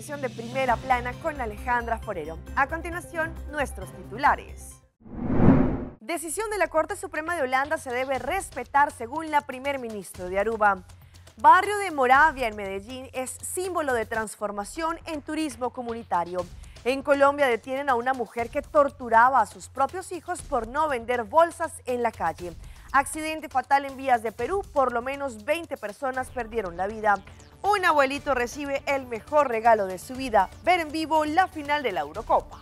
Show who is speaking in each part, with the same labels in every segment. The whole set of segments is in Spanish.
Speaker 1: emisión de Primera Plana con Alejandra Forero. A continuación, nuestros titulares. Decisión de la Corte Suprema de Holanda se debe respetar según la primer ministro de Aruba. Barrio de Moravia en Medellín es símbolo de transformación en turismo comunitario. En Colombia detienen a una mujer que torturaba a sus propios hijos por no vender bolsas en la calle. Accidente fatal en vías de Perú, por lo menos 20 personas perdieron la vida. Un abuelito recibe el mejor regalo de su vida, ver en vivo la final de la Eurocopa.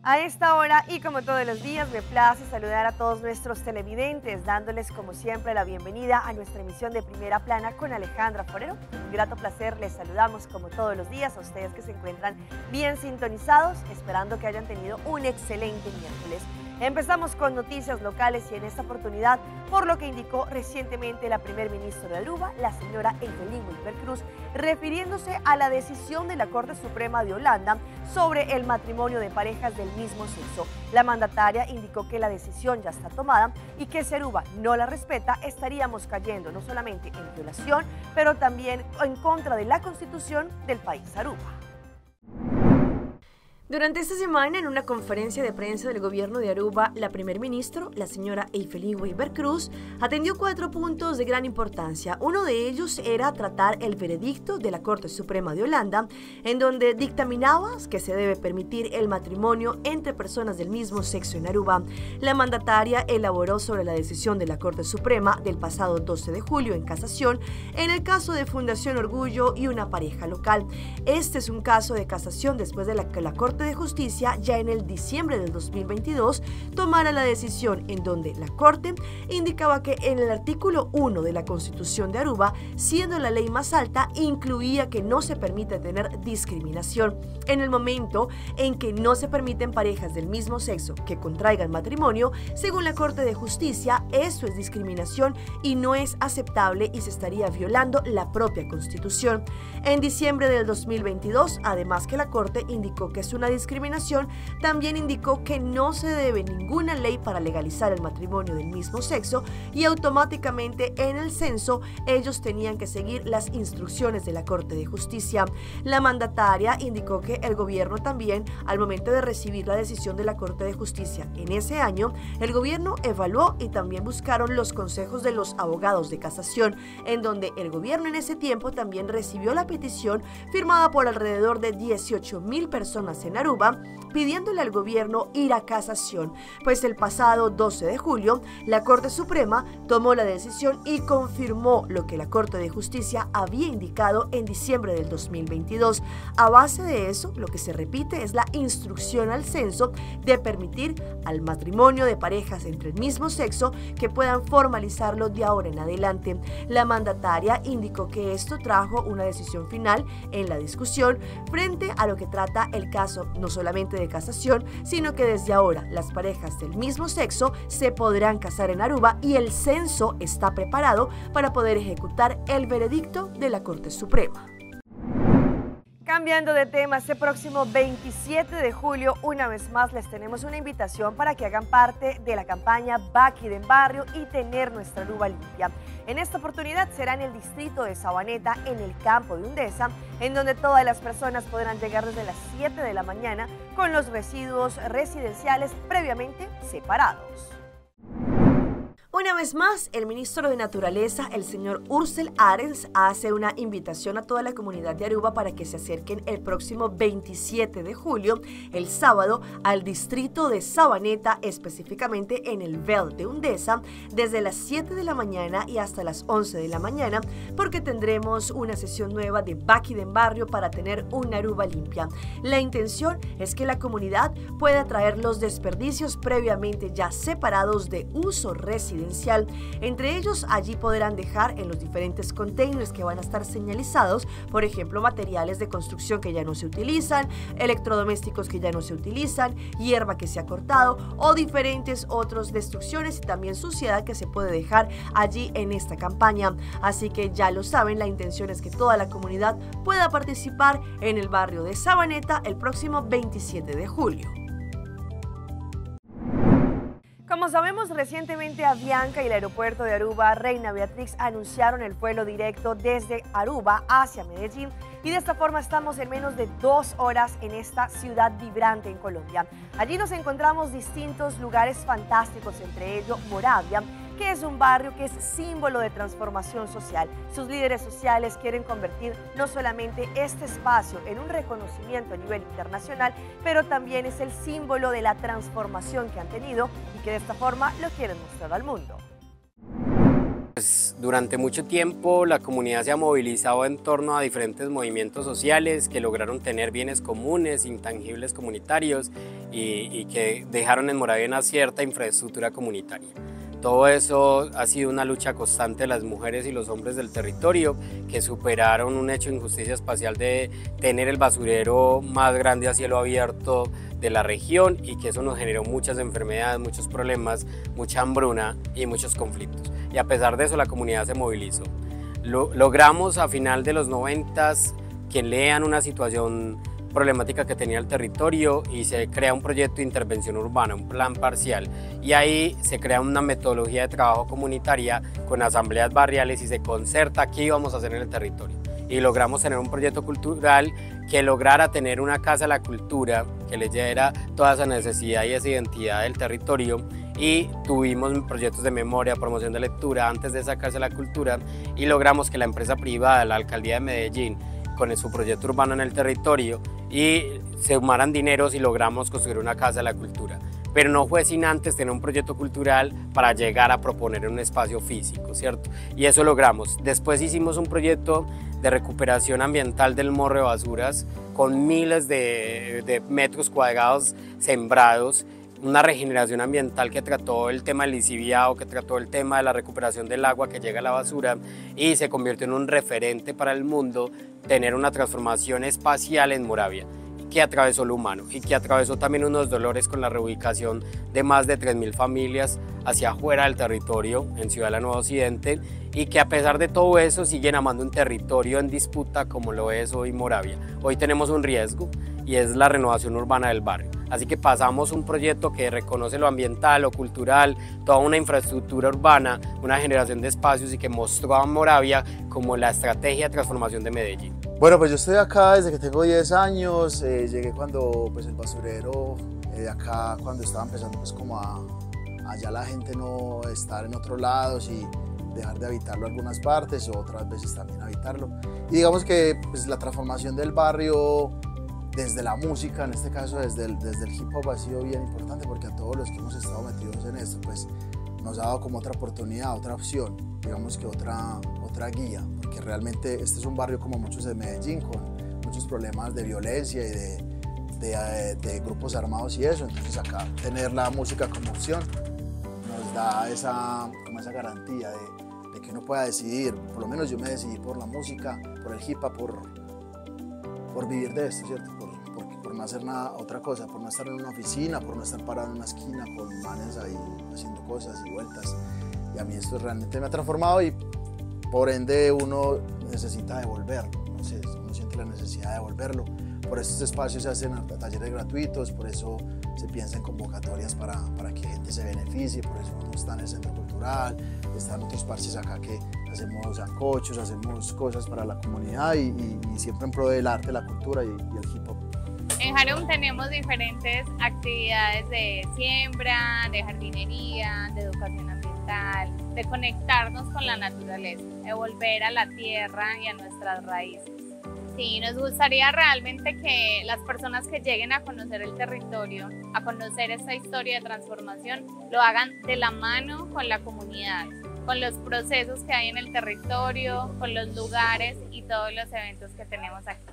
Speaker 1: A esta hora y como todos los días me place saludar a todos nuestros televidentes, dándoles como siempre la bienvenida a nuestra emisión de Primera Plana con Alejandra Forero. Un grato placer, les saludamos como todos los días a ustedes que se encuentran bien sintonizados, esperando que hayan tenido un excelente miércoles. Empezamos con noticias locales y en esta oportunidad, por lo que indicó recientemente la primer ministra de Aruba, la señora Evelyn Wilbercruz, refiriéndose a la decisión de la Corte Suprema de Holanda sobre el matrimonio de parejas del mismo sexo. La mandataria indicó que la decisión ya está tomada y que si Aruba no la respeta, estaríamos cayendo no solamente en violación, pero también en contra de la Constitución del país Aruba. Durante esta semana, en una conferencia de prensa del gobierno de Aruba, la primer ministro, la señora Evelyn Wilbercruz, atendió 4 puntos de gran importancia. Uno de ellos era tratar el veredicto de la Corte Suprema de Holanda, en donde dictaminaba que se debe permitir el matrimonio entre personas del mismo sexo en Aruba. La mandataria elaboró sobre la decisión de la Corte Suprema del pasado 12 de julio en casación, en el caso de Fundación Orgullo y una pareja local. Este es un caso de casación después de que la Corte de Justicia ya en el diciembre del 2022 tomara la decisión en donde la Corte indicaba que en el artículo 1 de la Constitución de Aruba, siendo la ley más alta, incluía que no se permite tener discriminación. En el momento en que no se permiten parejas del mismo sexo que contraigan matrimonio, según la Corte de Justicia, eso es discriminación y no es aceptable y se estaría violando la propia Constitución. En diciembre del 2022, además que la Corte indicó que es una discriminación, también indicó que no se debe ninguna ley para legalizar el matrimonio del mismo sexo y automáticamente en el censo ellos tenían que seguir las instrucciones de la Corte de Justicia. La mandataria indicó que el gobierno también, al momento de recibir la decisión de la Corte de Justicia en ese año, el gobierno evaluó y también buscaron los consejos de los abogados de casación, en donde el gobierno en ese tiempo también recibió la petición firmada por alrededor de 18,000 personas en Aruba, pidiéndole al gobierno ir a casación, pues el pasado 12 de julio la Corte Suprema tomó la decisión y confirmó lo que la Corte de Justicia había indicado en diciembre del 2022. A base de eso, lo que se repite es la instrucción al censo de permitir al matrimonio de parejas entre el mismo sexo que puedan formalizarlo de ahora en adelante. La mandataria indicó que esto trajo una decisión final en la discusión frente a lo que trata el caso no solamente de casación, sino que desde ahora las parejas del mismo sexo se podrán casar en Aruba y el censo está preparado para poder ejecutar el veredicto de la Corte Suprema. Cambiando de tema, este próximo 27 de julio, una vez más les tenemos una invitación para que hagan parte de la campaña Baki del Barrio y tener nuestra Aruba limpia. En esta oportunidad será en el distrito de Sabaneta, en el campo de Undesa, en donde todas las personas podrán llegar desde las 7 de la mañana con los residuos residenciales previamente separados. Una vez más, el ministro de Naturaleza, el señor Ursel Arens, hace una invitación a toda la comunidad de Aruba para que se acerquen el próximo 27 de julio, el sábado, al distrito de Sabaneta, específicamente en el Vel de Undesa, desde las 7 de la mañana y hasta las 11 de la mañana, porque tendremos una sesión nueva de Baki del Barrio para tener una Aruba limpia. La intención es que la comunidad pueda traer los desperdicios previamente ya separados de uso residencial. Entre ellos, allí podrán dejar en los diferentes containers que van a estar señalizados, por ejemplo, materiales de construcción que ya no se utilizan, electrodomésticos que ya no se utilizan, hierba que se ha cortado o diferentes otras destrucciones y también suciedad que se puede dejar allí en esta campaña. Así que ya lo saben, la intención es que toda la comunidad pueda participar en el barrio de Sabaneta el próximo 27 de julio. Como sabemos, recientemente Avianca y el aeropuerto de Aruba Reina Beatriz anunciaron el vuelo directo desde Aruba hacia Medellín y de esta forma estamos en menos de 2 horas en esta ciudad vibrante en Colombia. Allí nos encontramos distintos lugares fantásticos, entre ellos Moravia, que es un barrio que es símbolo de transformación social. Sus líderes sociales quieren convertir no solamente este espacio en un reconocimiento a nivel internacional, pero también es el símbolo de la transformación que han tenido y que de esta forma lo quieren mostrar al mundo.
Speaker 2: Durante mucho tiempo la comunidad se ha movilizado en torno a diferentes movimientos sociales que lograron tener bienes comunes, intangibles comunitarios y que dejaron en Moravia una cierta infraestructura comunitaria. Todo eso ha sido una lucha constante de las mujeres y los hombres del territorio que superaron un hecho de injusticia espacial de tener el basurero más grande a cielo abierto de la región y que eso nos generó muchas enfermedades, muchos problemas, mucha hambruna y muchos conflictos. Y a pesar de eso la comunidad se movilizó. Logramos a final de los 90s que lean una situación problemática que tenía el territorio y se crea un proyecto de intervención urbana, un plan parcial, y ahí se crea una metodología de trabajo comunitaria con asambleas barriales y se concerta qué íbamos a hacer en el territorio. Y logramos tener un proyecto cultural que lograra tener una casa de la cultura, que le diera toda esa necesidad y esa identidad del territorio, y tuvimos proyectos de memoria, promoción de lectura antes de esa casa de la cultura, y logramos que la empresa privada, la alcaldía de Medellín, con su proyecto urbano en el territorio, y se sumaran dineros y logramos construir una casa de la cultura. Pero no fue sin antes tener un proyecto cultural para llegar a proponer un espacio físico, ¿cierto? Y eso logramos. Después hicimos un proyecto de recuperación ambiental del morro de basuras con miles de metros cuadrados sembrados, una regeneración ambiental que trató el tema del lixiviado, que trató el tema de la recuperación del agua que llega a la basura y se convirtió en un referente para el mundo tener una transformación espacial en Moravia que atravesó lo humano y que atravesó también unos dolores con la reubicación de más de 3.000 familias hacia afuera del territorio en Ciudad de la Nueva Occidente y que a pesar de todo eso siguen amando un territorio en disputa como lo es hoy Moravia. Hoy tenemos un riesgo y es la renovación urbana del barrio. Así que pasamos un proyecto que reconoce lo ambiental, lo cultural, toda una infraestructura urbana, una generación de espacios y que mostró a Moravia como la estrategia de transformación de Medellín.
Speaker 3: Bueno, pues yo estoy acá desde que tengo 10 años, llegué cuando pues el basurero de acá, cuando estaba empezando pues como allá la gente no estar en otros lados y dejar de habitarlo en algunas partes o otras veces también habitarlo. Y digamos que pues la transformación del barrio desde la música, en este caso desde el hip hop ha sido bien importante porque a todos los que hemos estado metidos en esto pues nos ha dado como otra oportunidad, otra opción, digamos que otra guía, porque realmente este es un barrio como muchos de Medellín con muchos problemas de violencia y de grupos armados y eso, entonces acá tener la música como opción nos da esa garantía de que uno pueda decidir, por lo menos yo me decidí por la música, por el hip hop, por vivir de esto, ¿cierto? Por no hacer nada, otra cosa, por no estar en una oficina, por no estar parado en una esquina con manes ahí haciendo cosas y vueltas. Y a mí esto realmente me ha transformado y por ende uno necesita devolverlo, no sé, uno siente la necesidad de devolverlo. Por eso estos espacios se hacen talleres gratuitos, por eso se piensa en convocatorias para que gente se beneficie, por eso uno está en el centro cultural, están otros parches acá que hacemos sancochos, hacemos cosas para la comunidad y siempre en pro del arte, la cultura y el hip hop.
Speaker 4: En Harum tenemos diferentes actividades de siembra, de jardinería, de educación ambiental, de conectarnos con la naturaleza, de volver a la tierra y a nuestras raíces. Sí, nos gustaría realmente que las personas que lleguen a conocer el territorio, a conocer esta historia de transformación, lo hagan de la mano con la comunidad, con los procesos que hay en el territorio, con los lugares y todos los eventos que tenemos aquí.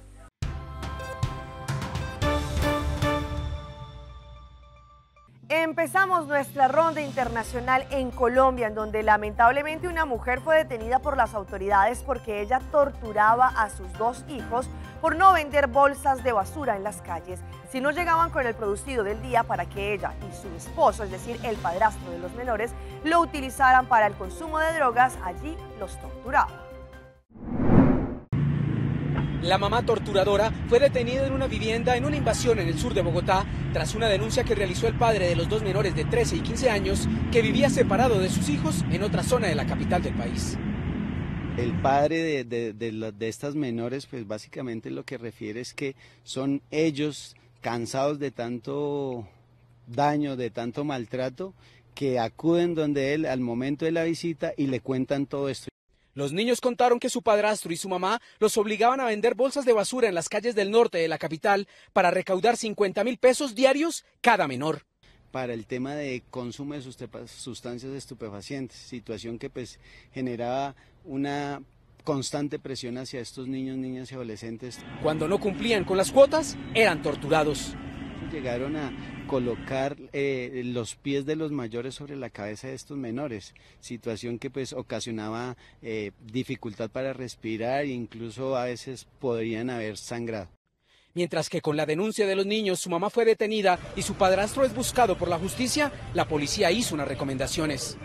Speaker 1: Empezamos nuestra ronda internacional en Colombia, en donde lamentablemente una mujer fue detenida por las autoridades porque ella torturaba a sus 2 hijos por no vender bolsas de basura en las calles si no llegaban con el producido del día para que ella y su esposo, es decir, el padrastro de los menores, lo utilizaran para el consumo de drogas. Allí los torturaba.
Speaker 5: La mamá torturadora fue detenida en una vivienda en una invasión en el sur de Bogotá tras una denuncia que realizó el padre de los 2 menores de 13 y 15 años que vivía separado de sus hijos en otra zona de la capital del país.
Speaker 6: El padre de estas menores, pues básicamente lo que refiere es que son ellos cansados de tanto daño, de tanto maltrato, que acuden donde él al momento de la visita y le cuentan todo esto.
Speaker 5: Los niños contaron que su padrastro y su mamá los obligaban a vender bolsas de basura en las calles del norte de la capital para recaudar 50.000 pesos diarios cada menor.
Speaker 6: Para el tema de consumo de sustancias estupefacientes, situación que pues generaba una constante presión hacia estos niños, niñas y adolescentes.
Speaker 5: Cuando no cumplían con las cuotas, eran torturados.
Speaker 6: Llegaron a colocar los pies de los mayores sobre la cabeza de estos menores, situación que pues ocasionaba dificultad para respirar e incluso a veces podrían haber sangrado.
Speaker 5: Mientras que con la denuncia de los niños, su mamá fue detenida y su padrastro es buscado por la justicia, la policía hizo unas recomendaciones.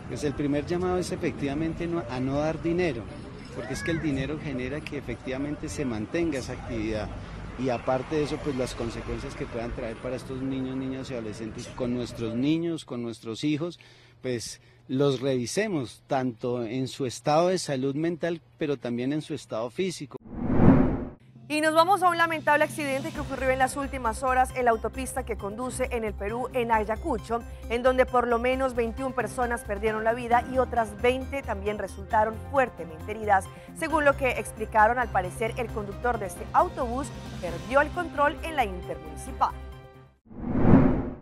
Speaker 6: Pues el primer llamado es efectivamente a no dar dinero, porque es que el dinero genera que efectivamente se mantenga esa actividad. Y aparte de eso, pues las consecuencias que puedan traer para estos niños, niñas y adolescentes con nuestros niños, con nuestros hijos, pues los revisemos tanto en su estado de salud mental, pero también en su estado físico.
Speaker 1: Y nos vamos a un lamentable accidente que ocurrió en las últimas horas en la autopista que conduce en el Perú, en Ayacucho, en donde por lo menos 21 personas perdieron la vida y otras 20 también resultaron fuertemente heridas. Según lo que explicaron, al parecer el conductor de este autobús perdió el control en la intermunicipal.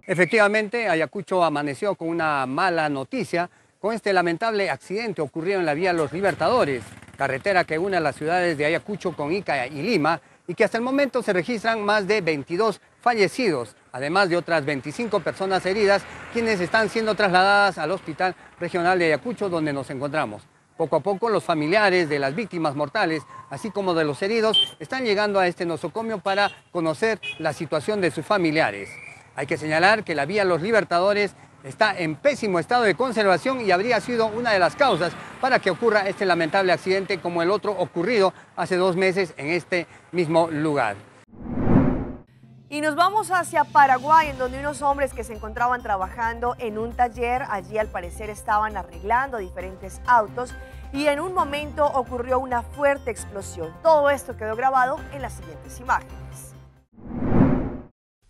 Speaker 7: Efectivamente, Ayacucho amaneció con una mala noticia con este lamentable accidente ocurrido en la vía Los Libertadores, carretera que une a las ciudades de Ayacucho con Ica y Lima, y que hasta el momento se registran más de 22 fallecidos, además de otras 25 personas heridas, quienes están siendo trasladadas al Hospital Regional de Ayacucho, donde nos encontramos. Poco a poco los familiares de las víctimas mortales, así como de los heridos, están llegando a este nosocomio para conocer la situación de sus familiares. Hay que señalar que la vía Los Libertadores está en pésimo estado de conservación y habría sido una de las causas para que ocurra este lamentable accidente como el otro ocurrido hace 2 meses en este mismo lugar.
Speaker 1: Y nos vamos hacia Paraguay, en donde unos hombres que se encontraban trabajando en un taller, allí al parecer estaban arreglando diferentes autos y en un momento ocurrió una fuerte explosión. Todo esto quedó grabado en las siguientes imágenes.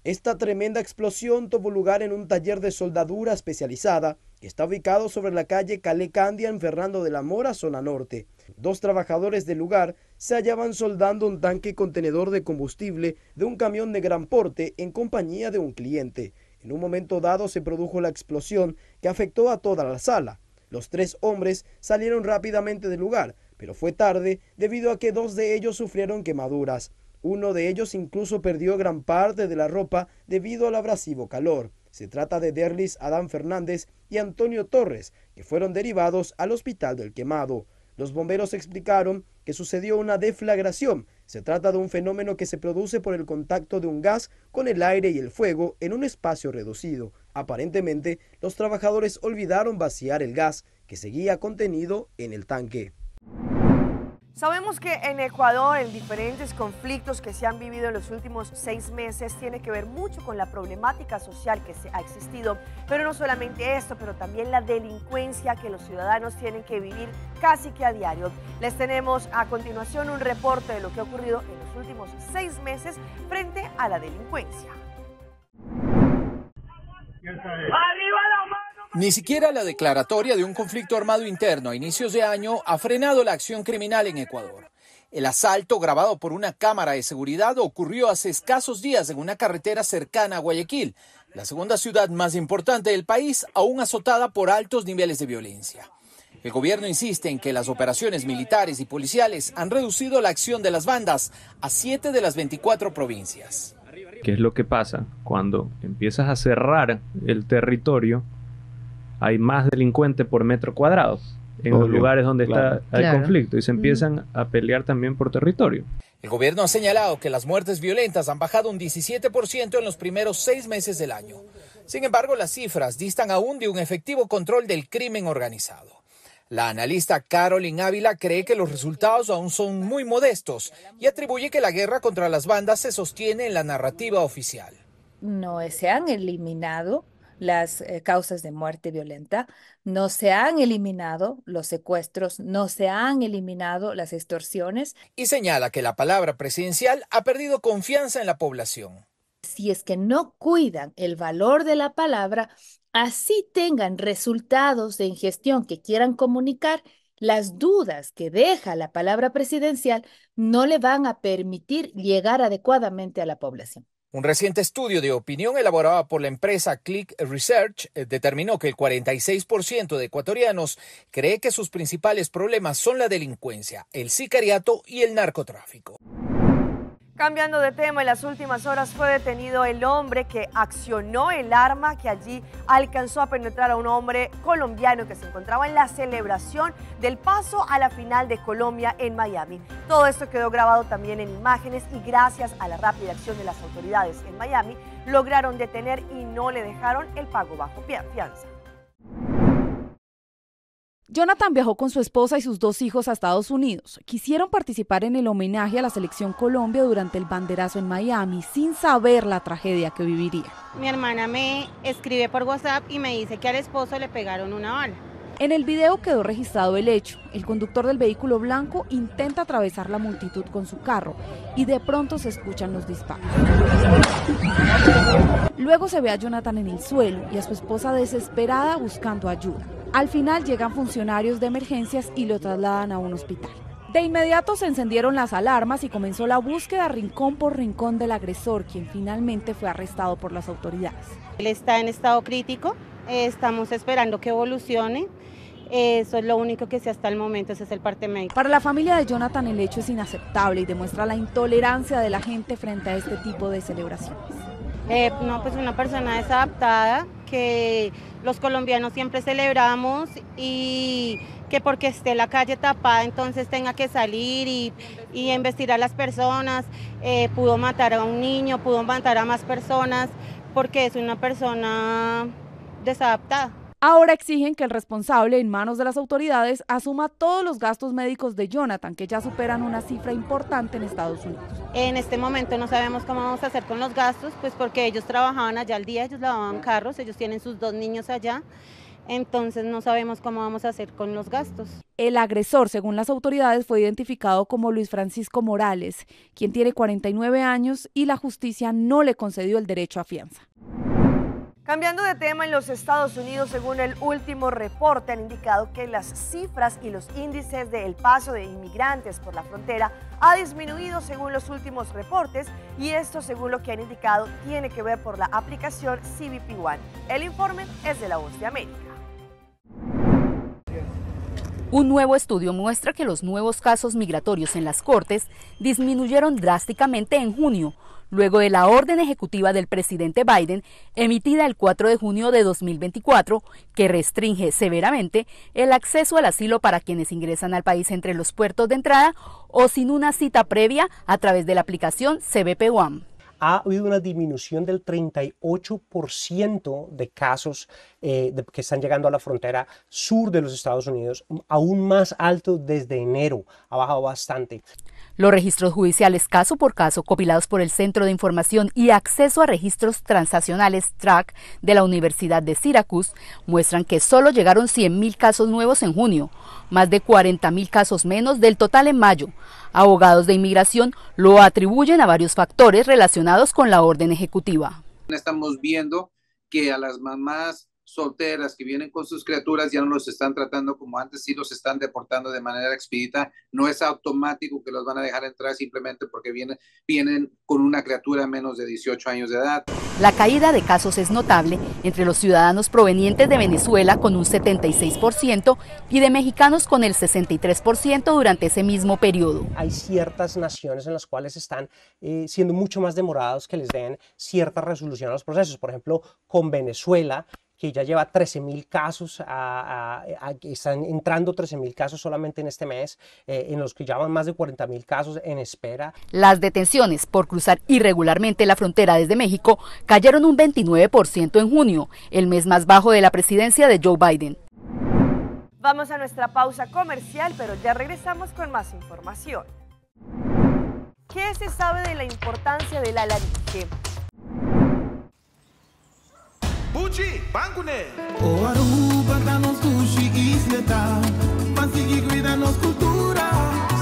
Speaker 8: Esta tremenda explosión tuvo lugar en un taller de soldadura especializada que está ubicado sobre la calle Calé Candia en Fernando de la Mora, zona norte. 2 trabajadores del lugar se hallaban soldando un tanque contenedor de combustible de un camión de gran porte en compañía de un cliente. En un momento dado se produjo la explosión que afectó a toda la sala. Los 3 hombres salieron rápidamente del lugar, pero fue tarde debido a que 2 de ellos sufrieron quemaduras. Uno de ellos incluso perdió gran parte de la ropa debido al abrasivo calor. Se trata de Derlis Adán Fernández y Antonio Torres, que fueron derivados al Hospital del Quemado. Los bomberos explicaron que sucedió una deflagración. Se trata de un fenómeno que se produce por el contacto de un gas con el aire y el fuego en un espacio reducido. Aparentemente, los trabajadores olvidaron vaciar el gas que seguía contenido en el tanque.
Speaker 1: Sabemos que en Ecuador, en diferentes conflictos que se han vivido en los últimos 6 meses, tiene que ver mucho con la problemática social que ha existido, pero no solamente esto, pero también la delincuencia que los ciudadanos tienen que vivir casi que a diario. Les tenemos a continuación un reporte de lo que ha ocurrido en los últimos 6 meses frente a la delincuencia.
Speaker 9: Ni siquiera la declaratoria de un conflicto armado interno a inicios de año ha frenado la acción criminal en Ecuador. El asalto, grabado por una cámara de seguridad, ocurrió hace escasos días en una carretera cercana a Guayaquil, la segunda ciudad más importante del país, aún azotada por altos niveles de violencia. El gobierno insiste en que las operaciones militares y policiales han reducido la acción de las bandas a 7 de las 24 provincias.
Speaker 10: ¿Qué es lo que pasa? Cuando empiezas a cerrar el territorio, hay más delincuentes por metro cuadrado en los lugares donde hay conflicto y se empiezan a pelear también por territorio.
Speaker 9: El gobierno ha señalado que las muertes violentas han bajado un 17% en los primeros 6 meses del año. Sin embargo, las cifras distan aún de un efectivo control del crimen organizado. La analista Carolyn Ávila cree que los resultados aún son muy modestos y atribuye que la guerra contra las bandas se sostiene en la narrativa oficial.
Speaker 11: No se han eliminado las causas de muerte violenta, no se han eliminado los secuestros, no se han eliminado las extorsiones.
Speaker 9: Y señala que la palabra presidencial ha perdido confianza en la población.
Speaker 11: Si es que no cuidan el valor de la palabra, así tengan resultados de ingestión que quieran comunicar, las dudas que deja la palabra presidencial no le van a permitir llegar adecuadamente a la población.
Speaker 9: Un reciente estudio de opinión elaborado por la empresa Click Research determinó que el 46% de ecuatorianos cree que sus principales problemas son la delincuencia, el sicariato y el narcotráfico.
Speaker 1: Cambiando de tema, en las últimas horas fue detenido el hombre que accionó el arma que allí alcanzó a penetrar a un hombre colombiano que se encontraba en la celebración del paso a la final de Colombia en Miami. Todo esto quedó grabado también en imágenes y gracias a la rápida acción de las autoridades en Miami lograron detener y no le dejaron el pago bajo fianza.
Speaker 12: Jonathan viajó con su esposa y sus 2 hijos a Estados Unidos. Quisieron participar en el homenaje a la Selección Colombia durante el banderazo en Miami, sin saber la tragedia que viviría.
Speaker 13: Mi hermana me escribe por WhatsApp y me dice que al esposo le pegaron una bala.
Speaker 12: En el video quedó registrado el hecho. El conductor del vehículo blanco intenta atravesar la multitud con su carro y de pronto se escuchan los disparos. Luego se ve a Jonathan en el suelo y a su esposa desesperada buscando ayuda. Al final llegan funcionarios de emergencias y lo trasladan a un hospital. De inmediato se encendieron las alarmas y comenzó la búsqueda rincón por rincón del agresor, quien finalmente fue arrestado por las autoridades.
Speaker 13: Él está en estado crítico, estamos esperando que evolucione. Eso es lo único que sé hasta el momento, ese es el parte médico.
Speaker 12: Para la familia de Jonathan el hecho es inaceptable y demuestra la intolerancia de la gente frente a este tipo de celebraciones.
Speaker 13: No, pues una persona desadaptada, que los colombianos siempre celebramos y que porque esté la calle tapada entonces tenga que salir y embestir a las personas, pudo matar a un niño, pudo matar a más personas porque es una persona desadaptada.
Speaker 12: Ahora exigen que el responsable, en manos de las autoridades, asuma todos los gastos médicos de Jonathan, que ya superan una cifra importante en Estados Unidos.
Speaker 13: En este momento no sabemos cómo vamos a hacer con los gastos, pues porque ellos trabajaban allá al día, ellos lavaban carros, ellos tienen sus 2 niños allá, entonces no sabemos cómo vamos a hacer con los gastos.
Speaker 12: El agresor, según las autoridades, fue identificado como Luis Francisco Morales, quien tiene 49 años y la justicia no le concedió el derecho a fianza.
Speaker 1: Cambiando de tema, en los Estados Unidos, según el último reporte, han indicado que las cifras y los índices del paso de inmigrantes por la frontera ha disminuido según los últimos reportes y esto, según lo que han indicado, tiene que ver por la aplicación CBP One. El informe es de La Voz de América.
Speaker 14: Un nuevo estudio muestra que los nuevos casos migratorios en las Cortes disminuyeron drásticamente en junio, luego de la orden ejecutiva del presidente Biden, emitida el 4 de junio de 2024, que restringe severamente el acceso al asilo para quienes ingresan al país entre los puertos de entrada o sin una cita previa a través de la aplicación CBP One.
Speaker 15: Ha habido una disminución del 38% de casos que están llegando a la frontera sur de los Estados Unidos, aún más alto desde enero, ha bajado bastante.
Speaker 14: Los registros judiciales caso por caso compilados por el Centro de Información y Acceso a Registros Transnacionales TRAC de la Universidad de Syracuse muestran que solo llegaron 100.000 casos nuevos en junio, más de 40.000 casos menos del total en mayo. Abogados de inmigración lo atribuyen a varios factores relacionados con la orden ejecutiva.
Speaker 16: Estamos viendo que a las mamás solteras que vienen con sus criaturas ya no los están tratando como antes, sí los están deportando de manera expedita. No es automático que los van a dejar entrar simplemente porque vienen con una criatura menos de 18 años de edad.
Speaker 14: La caída de casos es notable entre los ciudadanos provenientes de Venezuela con un 76% y de mexicanos con el 63% durante ese mismo periodo.
Speaker 15: Hay ciertas naciones en las cuales están siendo mucho más demorados que les den cierta resolución a los procesos. Por ejemplo, con Venezuela, que ya lleva 13.000 casos, están entrando 13.000 casos solamente en este mes, en los que llevan más de 40.000 casos en espera.
Speaker 14: Las detenciones por cruzar irregularmente la frontera desde México cayeron un 29% en junio, el mes más bajo de la presidencia de Joe Biden.
Speaker 1: Vamos a nuestra pausa comercial, pero ya regresamos con más información. ¿Qué se sabe de la importancia de la laringe?
Speaker 17: Gucci, Bancune. O Aruba da nos sushi isleta, Pansigi cuida nos cultura,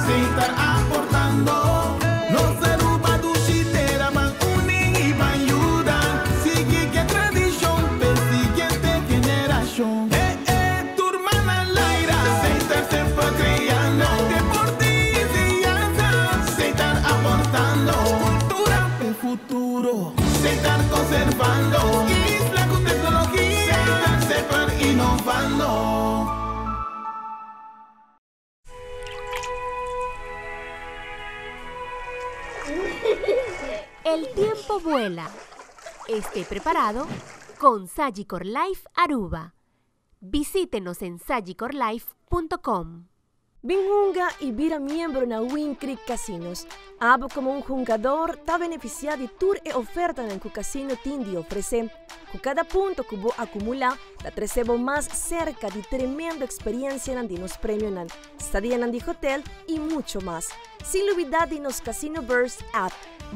Speaker 17: se está aportando. Nos Aruba dushi tera van unen y van ayudan, sigue que tradición, per siguiente generación. Tu hermana Laira, se está siempre creando, deporte y danza, se están aportando, cultura per futuro, se están conservando.
Speaker 18: El tiempo vuela. Esté preparado con Sagicor Life Aruba. Visítenos en sagicorlife.com.
Speaker 1: Binhunga y vira miembro na Win Creek Casinos. Abo como un jugador está beneficiado de tour e oferta en el casino Tindi ofrece. Con cada punto que vos acumula, la recebo más cerca de tremenda experiencia en los premios en estadía en el hotel y mucho más. Sin olvidar de nos Casino Burst app.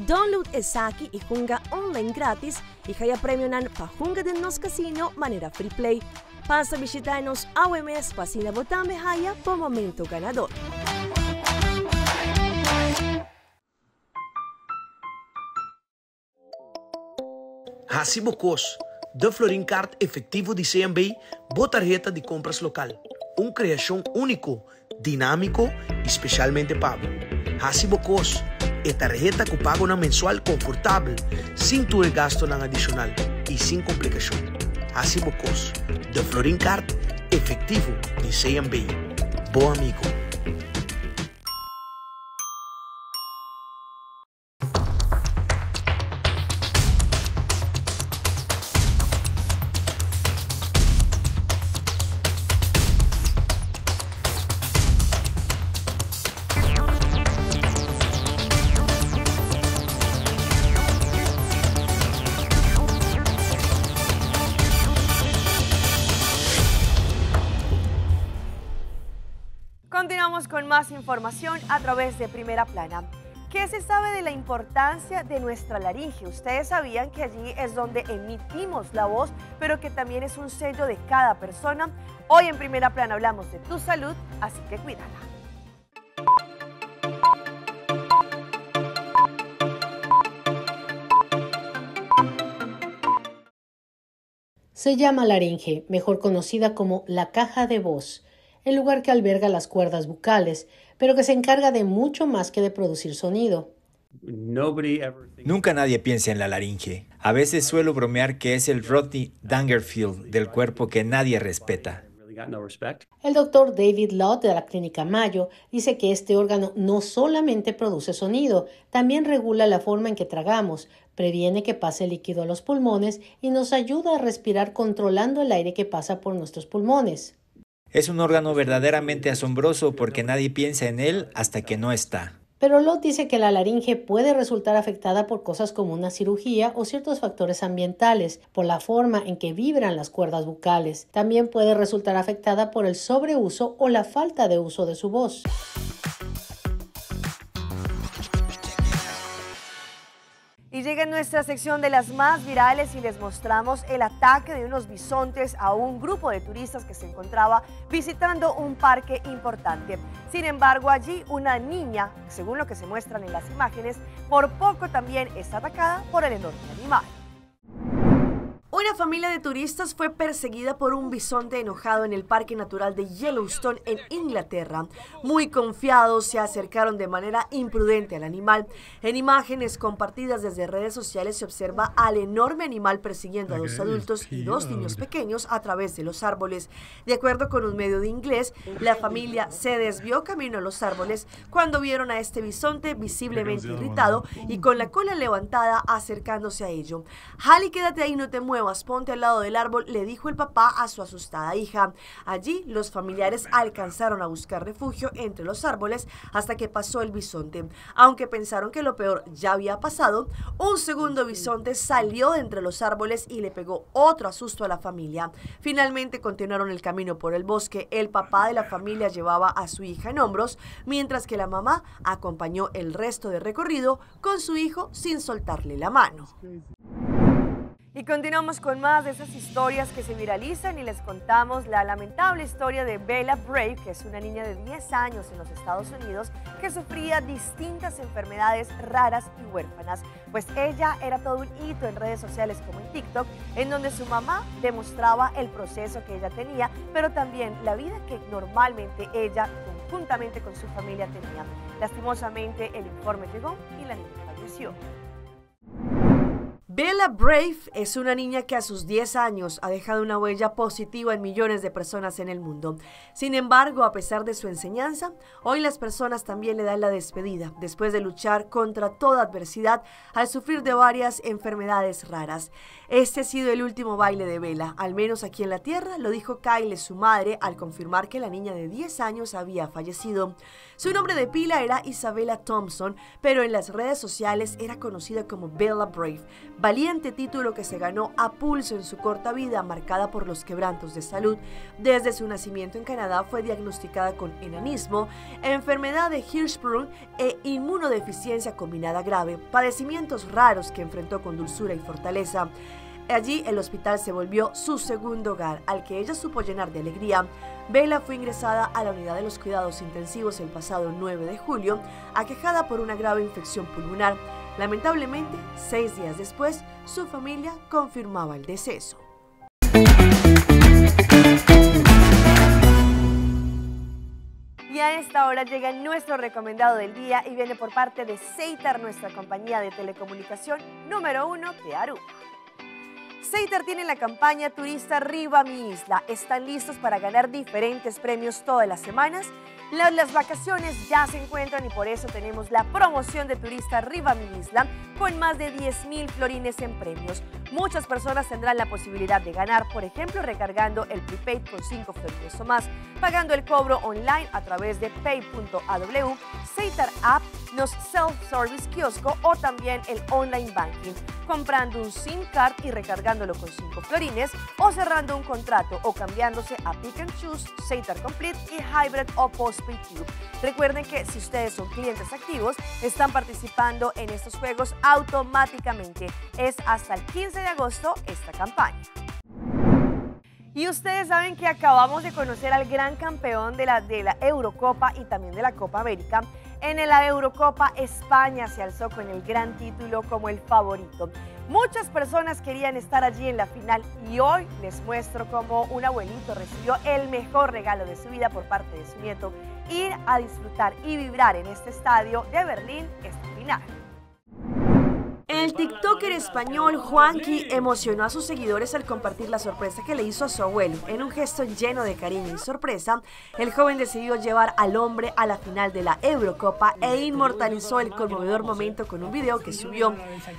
Speaker 1: Download Esaki y junga online gratis y haya premio en pa junga de nos casino manera free play. Pasa a visitarnos a OMS Pasina Botambe Haya por momento ganador.
Speaker 19: Hacibocos, de Florin Card efectivo de CMB, boa tarjeta de compras local. Uma criação único, dinâmico e especialmente pago. Hacibocos, é tarjeta que paga uma mensual confortável, sem ter gasto não adicional e sem complicação. Hacibocos, de Florin Card efectivo de CMB. Bom amigo.
Speaker 1: Continuamos con más información a través de Primera Plana. ¿Qué se sabe de la importancia de nuestra laringe? Ustedes sabían que allí es donde emitimos la voz, pero que también es un sello de cada persona. Hoy en Primera Plana hablamos de tu salud, así que cuídala.
Speaker 20: Se llama laringe, mejor conocida como la caja de voz, el lugar que alberga las cuerdas bucales, pero que se encarga de mucho más que de producir sonido.
Speaker 21: Nunca nadie piensa en la laringe. A veces suelo bromear que es el Rodney Dangerfield del cuerpo que nadie respeta.
Speaker 20: El doctor David Lott de la Clínica Mayo dice que este órgano no solamente produce sonido, también regula la forma en que tragamos, previene que pase líquido a los pulmones y nos ayuda a respirar controlando el aire que pasa por nuestros pulmones.
Speaker 21: Es un órgano verdaderamente asombroso porque nadie piensa en él hasta que no está.
Speaker 20: Pero Lott dice que la laringe puede resultar afectada por cosas como una cirugía o ciertos factores ambientales, por la forma en que vibran las cuerdas bucales. También puede resultar afectada por el sobreuso o la falta de uso de su voz.
Speaker 1: Y llega nuestra sección de las más virales y les mostramos el ataque de unos bisontes a un grupo de turistas que se encontraba visitando un parque importante. Sin embargo, allí una niña, según lo que se muestran en las imágenes, por poco también es atacada por el enorme animal. Una familia de turistas fue perseguida por un bisonte enojado en el Parque Natural de Yellowstone en Inglaterra. Muy confiados se acercaron de manera imprudente al animal. En imágenes compartidas desde redes sociales se observa al enorme animal persiguiendo a dos adultos y dos niños pequeños a través de los árboles. De acuerdo con un medio de inglés, la familia se desvió camino a los árboles cuando vieron a este bisonte visiblemente irritado y con la cola levantada acercándose a ello. Hallie, quédate ahí, no te muevas. Ponte al lado del árbol, le dijo el papá a su asustada hija. Allí los familiares alcanzaron a buscar refugio entre los árboles hasta que pasó el bisonte. Aunque pensaron que lo peor ya había pasado, un segundo bisonte salió de entre los árboles y le pegó otro susto a la familia. Finalmente continuaron el camino por el bosque. El papá de la familia llevaba a su hija en hombros, mientras que la mamá acompañó el resto del recorrido con su hijo sin soltarle la mano. Y continuamos con más de esas historias que se viralizan y les contamos la lamentable historia de Bella Brave, que es una niña de 10 años en los Estados Unidos que sufría distintas enfermedades raras y huérfanas. Pues ella era todo un hito en redes sociales como en TikTok, en donde su mamá demostraba el proceso que ella tenía, pero también la vida que normalmente ella, conjuntamente con su familia, tenía. Lastimosamente, el informe llegó y la niña falleció. Bella Brave es una niña que a sus 10 años ha dejado una huella positiva en millones de personas en el mundo. Sin embargo, a pesar de su enseñanza, hoy las personas también le dan la despedida después de luchar contra toda adversidad al sufrir de varias enfermedades raras. Este ha sido el último baile de Bella, al menos aquí en la Tierra, lo dijo Kyle, su madre, al confirmar que la niña de 10 años había fallecido. Su nombre de pila era Isabella Thompson, pero en las redes sociales era conocida como Bella Brave, valiente título que se ganó a pulso en su corta vida marcada por los quebrantos de salud. Desde su nacimiento en Canadá fue diagnosticada con enanismo, enfermedad de Hirschsprung e inmunodeficiencia combinada grave, padecimientos raros que enfrentó con dulzura y fortaleza. Allí el hospital se volvió su segundo hogar, al que ella supo llenar de alegría. Bella fue ingresada a la unidad de los cuidados intensivos el pasado 9 de julio, aquejada por una grave infección pulmonar. Lamentablemente, 6 días después, su familia confirmaba el deceso. Y a esta hora llega nuestro recomendado del día y viene por parte de Ceitar, nuestra compañía de telecomunicación número 1 de Aruba. Ceitar tiene la campaña Turista Arriba Mi Isla. Están listos para ganar diferentes premios todas las semanas. Las vacaciones ya se encuentran y por eso tenemos la promoción de Turista Arriba Mi Isla con más de 10,000 florines en premios. Muchas personas tendrán la posibilidad de ganar, por ejemplo, recargando el prepaid con 5 florines o más, pagando el cobro online a través de pay.aw, Ceitar App, los Self-Service Kiosco o también el Online Banking, comprando un SIM Card y recargándolo con 5 florines o cerrando un contrato o cambiándose a Pick and Choose, Ceitar Complete y Hybrid o Postpaid Cube. Recuerden que si ustedes son clientes activos, están participando en estos juegos automáticamente. Es hasta el 15 de agosto esta campaña. Y ustedes saben que acabamos de conocer al gran campeón de la Eurocopa y también de la Copa América. En la Eurocopa, España se alzó con el gran título como el favorito. Muchas personas querían estar allí en la final y hoy les muestro cómo un abuelito recibió el mejor regalo de su vida por parte de su nieto: ir a disfrutar y vibrar en este estadio de Berlín esta final. El TikToker español Juanqui emocionó a sus seguidores al compartir la sorpresa que le hizo a su abuelo. En un gesto lleno de cariño y sorpresa, el joven decidió llevar al hombre a la final de la Eurocopa e inmortalizó el conmovedor momento con un video que subió.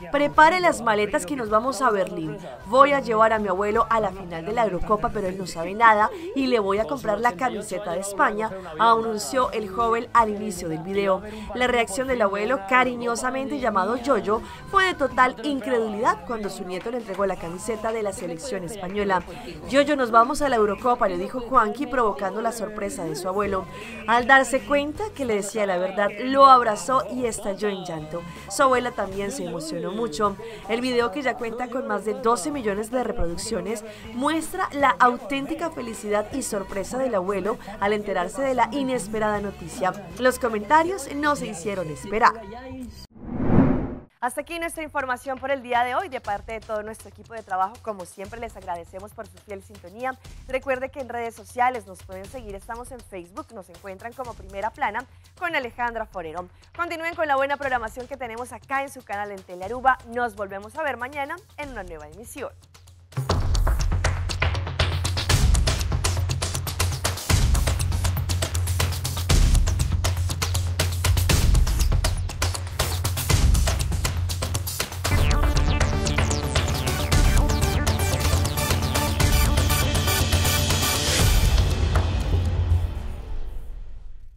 Speaker 1: Prepare las maletas que nos vamos a Berlín. Voy a llevar a mi abuelo a la final de la Eurocopa, pero él no sabe nada y le voy a comprar la camiseta de España, anunció el joven al inicio del video. La reacción del abuelo, cariñosamente llamado Yoyo, fue de total incredulidad cuando su nieto le entregó la camiseta de la selección española. Yoyo, nos vamos a la Eurocopa, le dijo Juanqui, provocando la sorpresa de su abuelo. Al darse cuenta que le decía la verdad, lo abrazó y estalló en llanto. Su abuela también se emocionó mucho. El video, que ya cuenta con más de 12 millones de reproducciones, muestra la auténtica felicidad y sorpresa del abuelo al enterarse de la inesperada noticia. Los comentarios no se hicieron esperar. Hasta aquí nuestra información por el día de hoy. De parte de todo nuestro equipo de trabajo, como siempre, les agradecemos por su fiel sintonía. Recuerde que en redes sociales nos pueden seguir. Estamos en Facebook, nos encuentran como Primera Plana con Alejandra Forero. Continúen con la buena programación que tenemos acá en su canal en Telearuba. Nos volvemos a ver mañana en una nueva emisión.